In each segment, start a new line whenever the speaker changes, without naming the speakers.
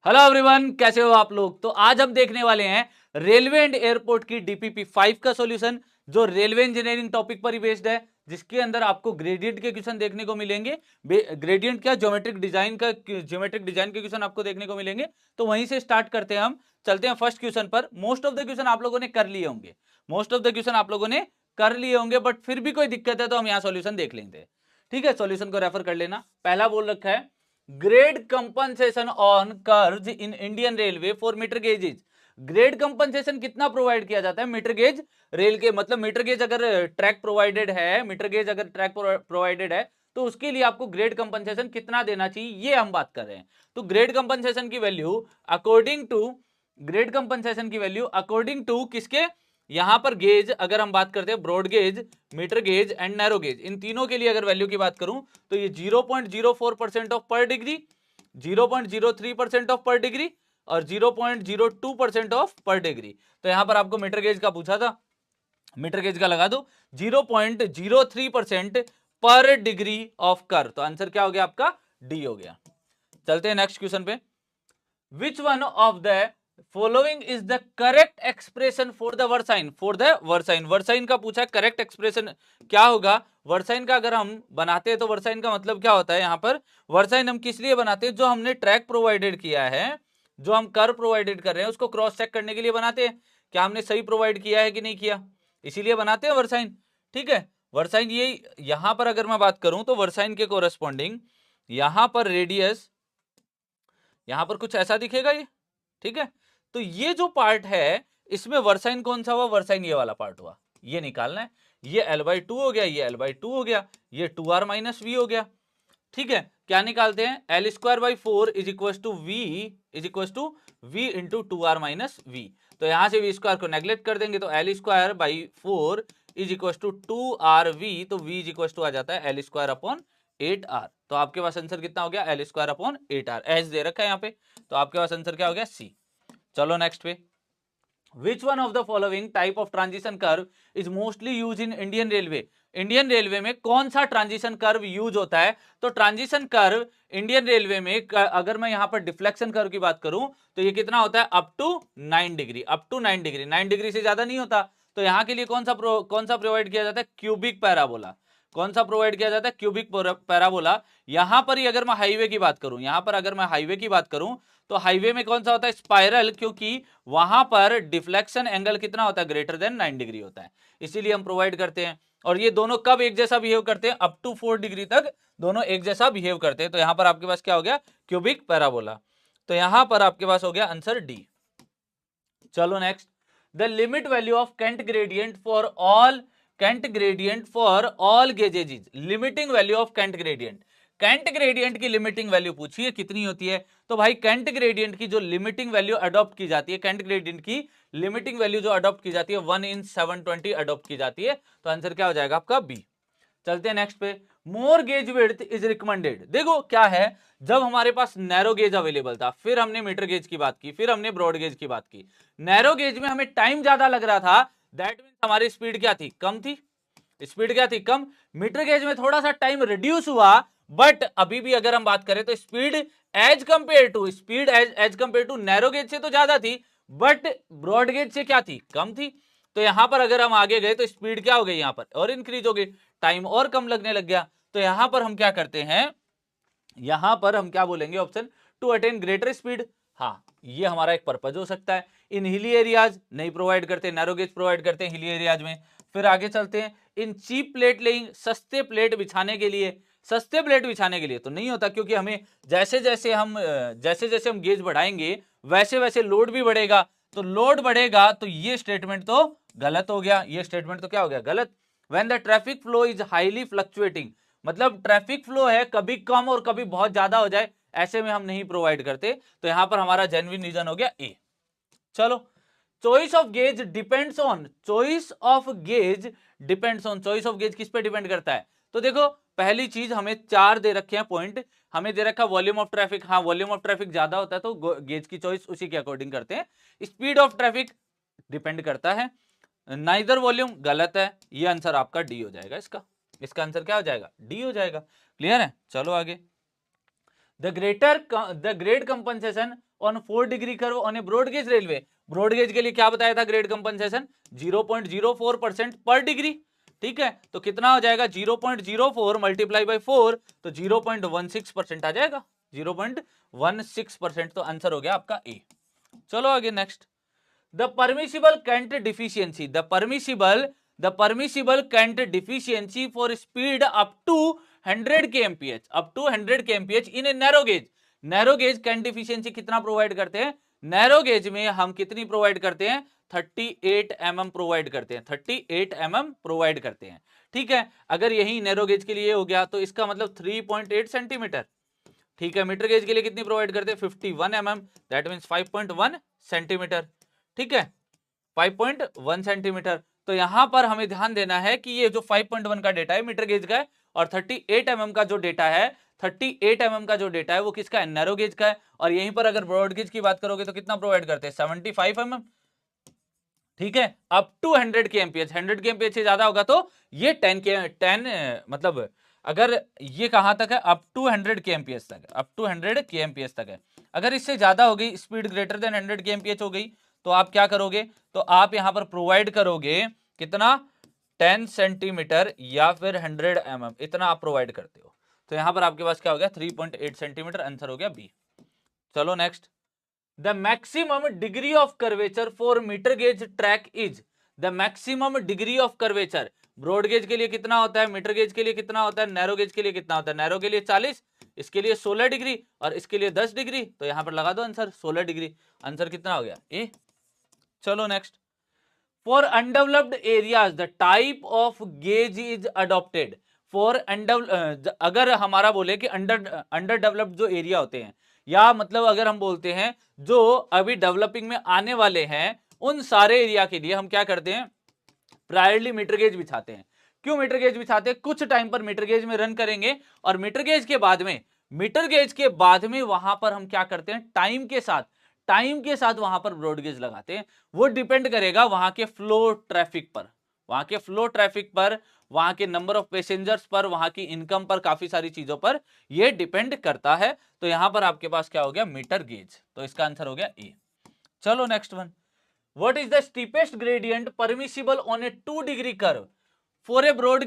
Hello everyone, कैसे हो आप लोग। तो आज हम देखने वाले हैं रेलवे एंड एयरपोर्ट की डीपीपी 5 का सॉल्यूशन, जो रेलवे इंजीनियरिंग टॉपिक पर ही बेस्ड है, जिसके अंदर आपको ग्रेडियंट के क्वेश्चन देखने को मिलेंगे। ग्रेडियंट क्या, ज्योमेट्रिक डिजाइन के क्वेश्चन आपको देखने को मिलेंगे। तो वहीं से स्टार्ट करते हैं, हम चलते हैं फर्स्ट क्वेश्चन पर। मोस्ट ऑफ द क्वेश्चन आप लोगों ने कर लिए होंगे, बट फिर भी कोई दिक्कत है तो हम यहाँ सॉल्यूशन देख लेंगे। ठीक है, सॉल्यूशन को रेफर कर लेना। पहला बोल रखा है grade compensation on curves in Indian railway for metre gauges. Grade compensation कितना प्रोवाइड किया जाता है मीटर गेज रेल के, मतलब मीटर गेज अगर ट्रैक प्रोवाइडेड है, तो उसके लिए आपको ग्रेड कंपनसेशन कितना देना चाहिए, ये हम बात कर रहे हैं। तो ग्रेड कंपनसेशन की वैल्यू अकॉर्डिंग टू किसके, यहां पर गेज अगर हम बात करते हैं broad gauge, metre gauge and narrow gauge, इन तीनों के लिए अगर वैल्यू की बात करूं तो ये 0.04% ऑफ पर डिग्री, 0.03% ऑफ पर डिग्री और 0.02% ऑफ पर डिग्री। तो यहां पर आपको मीटर गेज का पूछा था, मीटर गेज का लगा दो 0.03% पर डिग्री ऑफ कर। तो आंसर क्या हो गया आपका, डी हो गया। चलते हैं नेक्स्ट क्वेश्चन पे। Which one of the following is the correct expression for the versine, versine का पूछा है, करेक्ट एक्सप्रेशन क्या होगा वर्साइन का। अगर हम बनाते हैं तो वर्साइन का मतलब क्या होता है, यहां पर वर्साइन हम किस लिए बनाते हैं, जो हमने ट्रैक प्रोवाइडेड किया है, जो हम कर प्रोवाइडेड कर रहे हैं उसको क्रॉस चेक करने के लिए बनाते हैं, क्या हमने सही प्रोवाइड किया है कि नहीं किया, इसीलिए बनाते हैं वर्साइन। ठीक है, वर्साइन ये यहां पर अगर मैं बात करूं तो वर्साइन के कोरेस्पॉन्डिंग यहां पर रेडियस, यहां पर कुछ ऐसा दिखेगा ये। ठीक है, तो ये जो पार्ट है इसमें वर्साइन कौन सा हुआ, वर्साइन ये वाला पार्ट हुआ, ये निकालना है। ये L/2 हो गया, ये L/2 हो गया, ये 2r माइनस वी हो गया। ठीक है, क्या निकालते हैं, L²/4 is equal V into 2r minus V. तो यहां से वी स्क्वायर को नेग्लेक्ट कर देंगे, तो L²/4 is equal to 2rv, तो v इज इक्व टू आ जाता है L²/8r। तो आपके पास आंसर कितना हो गया, L²/8r, एच दे रखा है यहाँ पे, तो आपके पास आंसर क्या हो गया, सी। चलो नेक्स्ट पे। Which one of the following type of transition curve is mostly used in Indian Railway? Indian railway में कौन सा ट्रांजिशन कर्व यूज होता है। तो ट्रांजिशन कर्व इंडियन रेलवे में अगर मैं यहां पर डिफ्लेक्शन कर्व की बात करूं तो ये कितना होता है, अप टू 9 डिग्री, 9 डिग्री से ज्यादा नहीं होता। तो यहां के लिए कौन सा प्रोवाइड किया जाता है, क्यूबिक पैराबोला। कौन सा प्रोवाइड किया जाता है, क्यूबिक पैराबोला। यहां पर ही अगर मैं हाईवे की बात करूं, तो हाईवे में कौन सा होता है, स्पाइरल, क्योंकि वहां पर डिफ्लेक्शन एंगल कितना होता है, ग्रेटर देन 9 डिग्री होता है, इसीलिए हम प्रोवाइड करते हैं। और ये दोनों कब एक जैसा बिहेव करते हैं, अप टू 4 डिग्री तक दोनों एक जैसा बिहेव करते हैं। तो यहां पर आपके पास क्या हो गया, क्यूबिक पैराबोला। तो यहां पर आपके पास हो गया आंसर डी। चलो next. The limit value of Kent gradient for all gauges is, limiting value of Kent gradient की लिमिटिंग वैल्यू पूछी है कितनी होती है। तो भाई केंट ग्रेडियंट की जो लिमिटिंग वैल्यू अडॉप्ट की जाती है, केंट ग्रेडियंट की लिमिटिंग वैल्यू जो अडॉप्ट की जाती है 1/720 अडॉप्ट की जाती है। तो आंसर क्या हो जाएगा आपका बी। चलते हैं नेक्स्ट पे। मोर गेज विड्थ इज रिकमेंडेड। देखो क्या है, जब हमारे पास नैरो गेज अवेलेबल था, फिर हमने मीटर गेज की बात की, फिर हमने ब्रॉड गेज की बात की। नैरो गेज में हमें टाइम ज्यादा लग रहा था, दैट मींस हमारी स्पीड क्या थी, कम थी, स्पीड क्या थी, कम। मीटर गेज में थोड़ा सा टाइम रिड्यूस हुआ, बट अभी भी अगर हम बात करें तो speed as compare to narrow gauge से तो ज्यादा थी, बट ब्रॉड गेज से क्या थी, कम थी। तो यहां पर अगर हम आगे गए तो स्पीड क्या हो गई, यहां पर और इंक्रीज हो गई, टाइम और कम लगने लग गया। तो यहां पर हम क्या करते हैं, यहां पर हम क्या बोलेंगे, option to attain greater speed. हाँ, ये हमारा एक पर्पज हो सकता है। इन हिली एरियाज नहीं प्रोवाइड करते, नैरो गेज प्रोवाइड करते हैं हिली एरियाज में। फिर आगे चलते हैं, इन चीप प्लेट लेइंग, सस्ते प्लेट बिछाने के लिए तो नहीं होता, क्योंकि हमें जैसे जैसे हम गेज बढ़ाएंगे वैसे वैसे लोड भी बढ़ेगा, तो लोड बढ़ेगा तो ये स्टेटमेंट तो गलत हो गया, ये स्टेटमेंट तो क्या हो गया, गलत। When the traffic flow is highly fluctuating, मतलब ट्रैफिक फ्लो है कभी कम और कभी बहुत ज्यादा हो जाए, ऐसे में हम नहीं प्रोवाइड करते। तो यहां पर हमारा जेन्युइन रीजन हो गया ए। चलो, choice of gauge depends on, choice of gauge किस पे डिपेंड करता है। तो देखो पहली चीज, हमें 4 दे रखे हैं पॉइंट, हमें दे रखा वॉल्यूम ऑफ ट्रैफिक, हाँ वॉल्यूम ऑफ ट्रैफिक ज्यादा होता है तो गेज की चॉइस उसी के अकॉर्डिंग करते हैं। स्पीड ऑफ ट्रैफिक डिपेंड करता है, नाइदर वॉल्यूम गलत है, ये आंसर आपका डी हो जाएगा, इसका आंसर क्या हो जाएगा, डी हो जाएगा। क्लियर है, चलो आगे। The grade compensation on 4 degree curve on a broad gauge railway. Broad gauge के लिए क्या बताया था ग्रेड कंपनसेशन 0.04% पर डिग्री। ठीक है, तो कितना हो जाएगा 0.04 मल्टीप्लाई बाई 4 तो 0.16% आ जाएगा, 0.16%। तो आंसर हो गया आपका ए। चलो आगे next, the permissible cant deficiency, the permissible cant deficiency for speed up to 100 kmph, up to 100 kmph in a narrow gauge. Narrow gauge cant deficiency कितना प्रोवाइड करते हैं? नैरो गेज में हम कितनी प्रोवाइड करते हैं? 38 mm प्रोवाइड करते हैं, 38 mm प्रोवाइड करते हैं। ठीक है, अगर यही नैरो गेज के लिए हो गया तो इसका मतलब 3.8 सेंटीमीटर। ठीक है, मीटर गेज के लिए कितनी प्रोवाइड करते हैं? 51 mm, दैट मीन्स 5.1 सेंटीमीटर। ठीक है, 5.1 सेंटीमीटर। तो यहां पर हमें ध्यान देना है कि ये जो 5.1 का डेटा है मीटर गेज का है, और 38 mm का जो डेटा है, 38 mm का जो डेटा है वो किसका है? नैरो गेज का है। और यहीं पर अगर ब्रॉड गेज की बात करोगे तो कितना प्रोवाइड करते हैं? 75 mm। ठीक है, अप टू 100 kmph, 100 kmph से ज्यादा होगा तो ये 10 मतलब अगर ये कहां तक है? अप टू 100 kmph तक, अप टू 100 kmph तक है। अगर इससे ज्यादा हो गई, स्पीड ग्रेटर देन 100 kmph हो गई, तो आप क्या करोगे? तो आप यहां पर प्रोवाइड करोगे कितना? 10 सेंटीमीटर या फिर 100 mm, इतना आप प्रोवाइड करते हो। तो यहां पर आपके पास क्या हो गया? 3.8 सेंटीमीटर, आंसर हो गया बी। चलो next, the maximum degree of curvature for metre gauge track is, the maximum degree of curvature broad gauge के लिए कितना होता है? मीटर गेज के लिए कितना होता है? नैरो गेज के लिए कितना होता है? नैरो के लिए 40, इसके लिए 16 डिग्री और इसके लिए 10 डिग्री। तो यहां पर लगा दो आंसर 16 डिग्री। आंसर कितना हो गया? ए। चलो next, for undeveloped areas the type of gauge is adopted. For अगर हमारा बोले कि अंडर डेवलप्ड जो एरिया होते हैं, या मतलब अगर हम बोलते हैं जो अभी डेवलपिंग में आने वाले हैं, उन सारे एरिया के लिए हम क्या करते हैं? प्रायरली मीटर गेज बिछाते हैं। क्यों मीटर गेज बिछाते हैं? कुछ टाइम पर मीटर गेज में रन करेंगे और मीटर गेज के बाद में वहां पर हम क्या करते हैं? टाइम के साथ वहां पर ब्रॉड गेज लगाते हैं। वो डिपेंड करेगा वहां के फ्लो ट्रैफिक पर, वहां के नंबर ऑफ पैसेंजर्स पर, वहां की इनकम पर, काफी सारी चीजों पर ये डिपेंड करता है। तो यहां पर आपके पास क्या हो गया? Metre gauge. तो इसका आंसर हो गया ए। चलो next one, what is the steepest gradient permissible on a 2 degree curve for a broad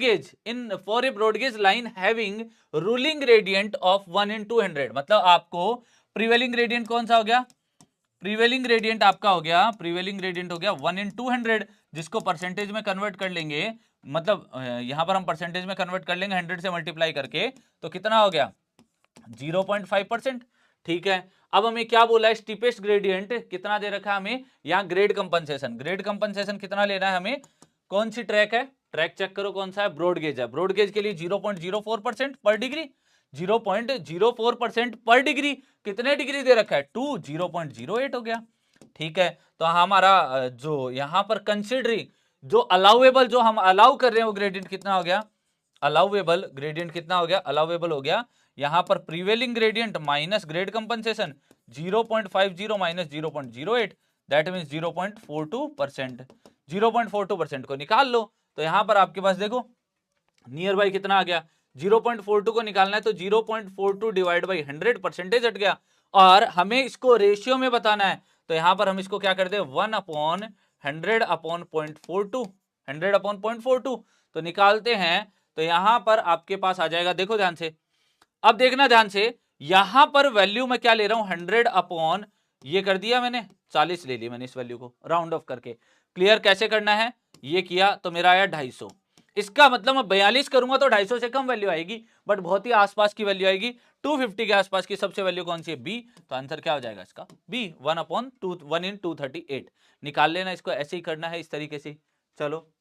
gauge line having ruling gradient of 1 in 200। मतलब आपको प्रीवेलिंग ग्रेडियंट कौन सा हो गया? प्रीवेलिंग ग्रेडियंट आपका हो गया, प्रीवेलिंग ग्रेडियंट हो गया 1 in 200, जिसको परसेंटेज में कन्वर्ट कर लेंगे, मतलब यहां पर हम परसेंटेज में कन्वर्ट कर लेंगे 100 से मल्टीप्लाई करके, तो कितना हो गया? 0.5%। ठीक है, अब हमें क्या बोला है? स्टीपेस्ट ग्रेडियंट कितना दे रखा है हमें? यहाँ ग्रेड कंपनसेशन कितना लेना है हमें? कौन सी ट्रैक है? ट्रैक चेक करो कौन सा है? ब्रॉड गेज है। ब्रॉड गेज के लिए 0.04% पर डिग्री, 0.04% पर डिग्री। कितने डिग्री दे रखा है? 2, 0.08 हो गया। ठीक है, तो हमारा जो यहां पर कंसिडरिंग जो अलाउएबल, जो हम अलाउ कर रहे हैं वो ग्रेडियंट कितना हो गया? अलाउएबल ग्रेडियंट कितना हो गया? अलाउएबल हो गया यहां पर prevailing gradient minus grade compensation 0.50 minus 0.08, that means 0.42%। 0.42% को निकाल लो, तो यहां पर आपके पास देखो नियर बाई कितना आ गया? 0.42 को निकालना है तो 0.42 डिवाइड बाई 100 परसेंटेज हट गया, और हमें इसको रेशियो में बताना है। तो यहां पर हम इसको क्या करते हैं? 1/100 अपॉन 0.42, 100 अपॉन 0.42 तो निकालते हैं। तो यहां पर आपके पास आ जाएगा, देखो ध्यान से, अब देखना ध्यान से, यहां पर वैल्यू मैं क्या ले रहा हूं? 100 अपॉन, ये कर दिया मैंने 40 ले ली मैंने इस वैल्यू को राउंड ऑफ करके। क्लियर कैसे करना है? ये किया तो मेरा आया 250। इसका मतलब मैं 42 करूंगा तो 250 से कम वैल्यू आएगी, बट बहुत ही आसपास की वैल्यू आएगी। 250 के आसपास की सबसे वैल्यू कौन सी है? बी। तो आंसर क्या हो जाएगा इसका? बी। 1 in 238 निकाल लेना, इसको ऐसे ही करना है इस तरीके से। चलो,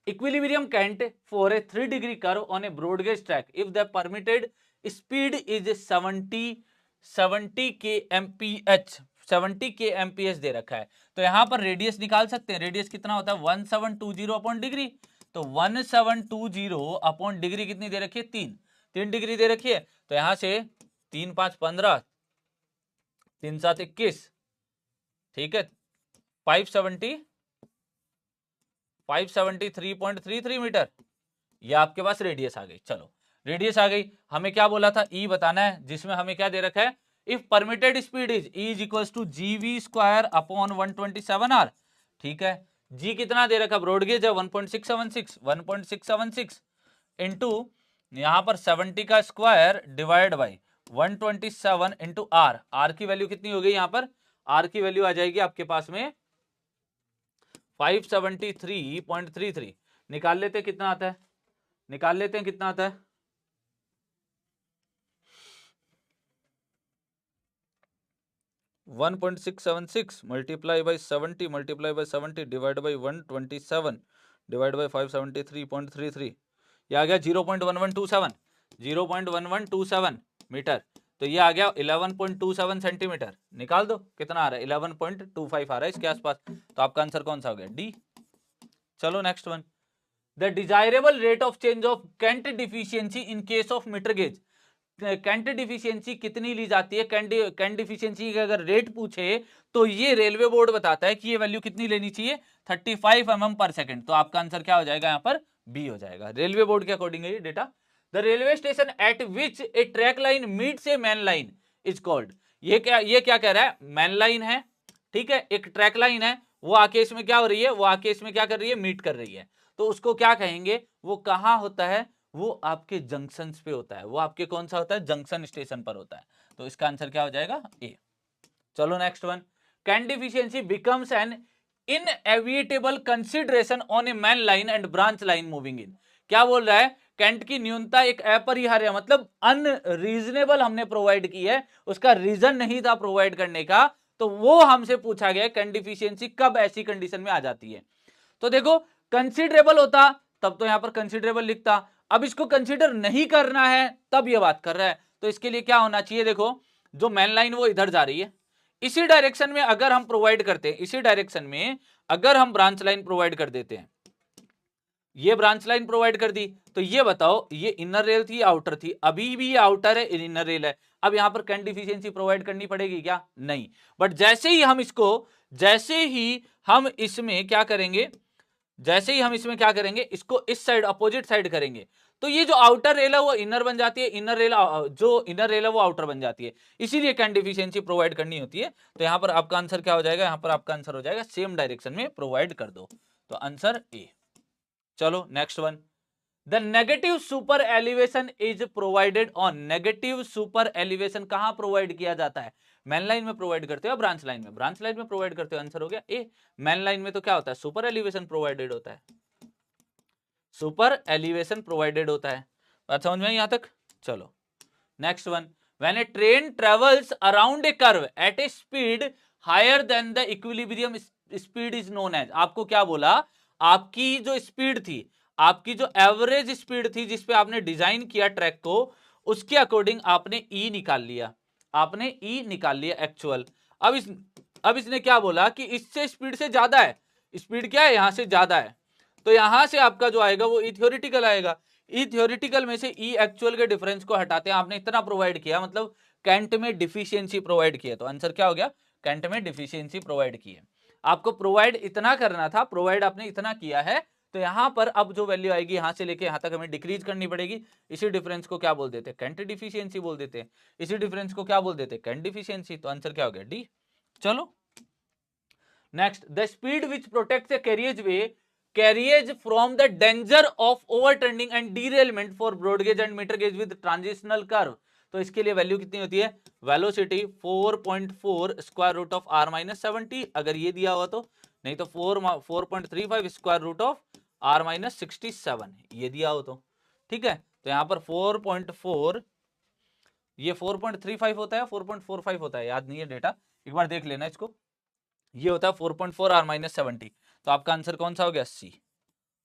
equilibrium Kant for a 3 degree curve on a broad gauge track if the permitted speed is 70 kmph, 70 kmph दे रखा है। तो यहां पर रेडियस निकाल सकते हैं। रेडियस कितना होता है? 1720 अपॉन डिग्री। तो 1720 अपॉन डिग्री कितनी दे रखी है? 3 डिग्री दे रखी है। तो यहां से 3 5 15, 3 7 21, ठीक है, 573.33 मीटर, ये आपके पास रेडियस आ गई। चलो रेडियस आ गई। हमें क्या बोला था, ई बताना है, जिसमें हमें क्या दे रखा है, if permitted speed is E is equal to GV square upon 127 R. ठीक है, जी कितना दे रखा, ब्रॉड गेज है 1.676 इंटू यहां पर 70 का square divide by 127 into R. R की वैल्यू कितनी हो गई, यहां पर आर की वैल्यू आ जाएगी आपके पास में 573.33। निकाल लेते हैं कितना आता है, निकाल लेते हैं कितना आता है, 1.676 multiply by 70 multiply by 70 divide by 127 divide by 573.33, ये आ गया 0.1127 मीटर। तो ये आ गया 11.27 सेंटीमीटर। निकाल दो कितना आ रहा है, 11.25 आ रहा है इसके आसपास। तो आपका आंसर कौन सा हो गया, डी। चलो next one, the desirable rate of change of cant deficiency in case of metre gauge. Cant deficiency कितनी ली जाती है, केंट डिफिशियंसी का अगर रेट पूछे तो ये रेलवे बोर्ड बताता है कि ये वैल्यू कितनी लेनी चाहिए, 35 mm पर सेकंड। तो आपका आंसर क्या हो जाएगा, यहाँ पर बी हो जाएगा, रेलवे बोर्ड के अकॉर्डिंग है ये data. The railway station at which A track line meets A main line is called. ये क्या कह रहा है, मैन लाइन है, ठीक है, एक ट्रैक लाइन है, वो आके इसमें क्या हो रही है, वो आके इसमें क्या कर रही है, मीट कर रही है। तो उसको क्या कहेंगे, वो कहां होता है, वो आपके जंक्शन पे होता है, वो आपके कौन सा होता है, जंक्शन स्टेशन पर होता है। तो इसका आंसर क्या हो जाएगा, ए। चलो next one, cant deficiency becomes an inevitable consideration on a main line and branch line moving in. क्या बोल रहा है, कैंट की न्यूनता एक अपरिहार्य मतलब अनरीजनेबल हमने प्रोवाइड की है, उसका रीजन नहीं था प्रोवाइड करने का। तो वो हमसे पूछा गया कैंट डिफिशियंसी कब ऐसी कंडीशन में आ जाती है। तो देखो कंसिडरेबल होता तब तो यहां पर कंसिडरेबल लिखता, अब इसको कंसिडर नहीं करना है तब ये बात कर रहा है। तो इसके लिए क्या होना चाहिए, देखो जो मैन लाइन वो इधर जा रही है, इसी डायरेक्शन में अगर हम प्रोवाइड करते हैं, इसी डायरेक्शन में अगर हम ब्रांच लाइन प्रोवाइड कर देते हैं, ये ब्रांच लाइन प्रोवाइड कर दी, तो ये बताओ ये इनर रेल थी आउटर थी, अभी भी ये आउटर है इनर रेल है, अब यहां पर कैंट डिफिशियंसी प्रोवाइड करनी पड़ेगी क्या, नहीं। बट जैसे ही हम इसमें क्या करेंगे, जैसे ही हम इसमें क्या करेंगे, इसको इस साइड अपोजिट साइड करेंगे, तो ये जो आउटर रेल है वो इनर बन जाती है, इनर रेल जो इनर रेल है वो आउटर बन जाती है, इसीलिए कैंट डिफिशियंसी प्रोवाइड करनी होती है। तो यहां पर आपका आंसर क्या हो जाएगा, यहां पर आपका आंसर हो जाएगा सेम डायरेक्शन में प्रोवाइड कर दो, तो आंसर ए। चलो next one, the negative super elevation is provided on. Negative super elevation कहां प्रोवाइड किया जाता है, मैन लाइन में प्रोवाइड करते हो, ब्रांच लाइन में, ब्रांच लाइन में प्रोवाइड करते हो, आंसर हो गया ए। मैन लाइन में तो क्या होता है, सुपर एलिवेशन प्रोवाइडेड होता है, सुपर एलिवेशन प्रोवाइडेड होता है। बात समझ में आई यहां तक। चलो next one, when a train travels around a curve at a speed higher than the equilibrium speed is known as. आपको क्या बोला, आपकी जो स्पीड थी, आपकी जो एवरेज स्पीड थी जिसपे आपने डिजाइन किया ट्रैक को, उसके अकॉर्डिंग आपने ई निकाल लिया, आपने ई निकाल लिया एक्चुअल। अब इसने क्या बोला कि इससे स्पीड से ज्यादा है, स्पीड क्या है यहां से ज्यादा है, तो यहां से आपका जो आएगा वो ई थ्योरेटिकल आएगा। ई थ्योरेटिकल में से ई एक्चुअल के डिफरेंस को हटाते हैं, आपने इतना प्रोवाइड किया मतलब कैंट में डिफिशियंसी प्रोवाइड किया, तो आंसर क्या हो गया, कैंट में डिफिशियंसी प्रोवाइड की है। आपको प्रोवाइड इतना करना था, प्रोवाइड आपने इतना किया है, तो यहां पर अब जो वैल्यू आएगी यहां से लेके यहां तक हमें डिक्रीज करनी पड़ेगी। इसी डिफरेंस को क्या बोल देते हैं, कैंट डिफिशियंसी बोल देते हैं, इसी डिफरेंस को क्या बोल देते हैं, कैंट डिफिशियंसी। तो आंसर क्या हो गया, डी। चलो next, the speed which protects a carriage from the danger of overturning and derailment for broad gauge and metre gauge with transitional curve. तो इसके लिए वैल्यू कितनी होती है, velocity 4.4 square root of r minus 70, अगर ये दिया हुआ तो, नहीं तो 4.35 square root of r minus 67 ये दिया हो तो, ठीक है। तो यहां पर 4.4, ये 4.35 होता है 4.45 होता है, याद नहीं है डेटा, एक बार देख लेना इसको, ये होता है 4.4 r माइनस 70। तो आपका आंसर कौन सा हो गया, सी।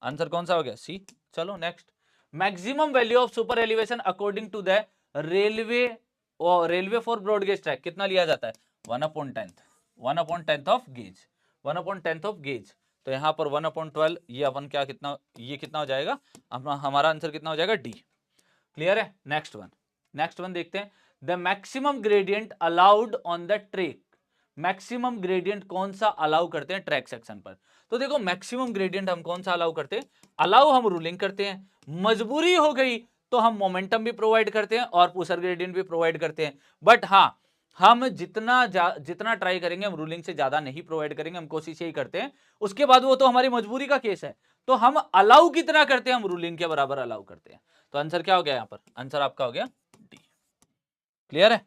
आंसर कौन सा हो गया, सी। चलो next, maximum value of super elevation according to the railway for broad gauge track कितना लिया जाता है, 1/10 ऑफ गेज, 1/10 ऑफ गेज। तो यहाँ पर 1/12, ये अपन क्या कितना, ये कितना हो जाएगा, हमारा आंसर कितना हो जाएगा, डी। क्लियर है। नेक्स्ट वन देखते हैं, the maximum gradient allowed on the track. Maximum gradient कौन सा अलाउ करते हैं ट्रैक सेक्शन पर, तो देखो मैक्सिमम ग्रेडियंट हम कौन सा अलाउ करते हैं, अलाउ हम रूलिंग करते हैं, मजबूरी हो गई तो हम मोमेंटम भी प्रोवाइड करते हैं और पुशर ग्रेडियंट भी प्रोवाइड करते हैं। बट हाँ, हम जितना ट्राई करेंगे हम रूलिंग से ज्यादा नहीं प्रोवाइड करेंगे, हम कोशिश यही करते हैं। उसके बाद वो तो हमारी मजबूरी का केस है, तो हम अलाउ कितना करते हैं, हम रूलिंग के बराबर अलाउ करते हैं। तो आंसर क्या हो गया यहाँ पर, आंसर आपका हो गया डी। क्लियर है?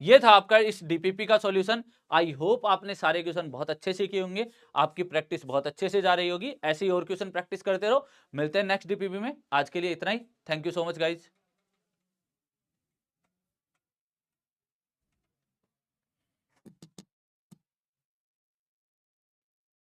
ये था आपका इस डीपीपी का सॉल्यूशन। आई होप आपने सारे क्वेश्चन बहुत अच्छे से किए होंगे, आपकी प्रैक्टिस बहुत अच्छे से जा रही होगी। ऐसे ही और क्वेश्चन प्रैक्टिस करते रहो। मिलते हैं नेक्स्ट डीपीपी में, आज के लिए इतना ही। Thank you so much guys.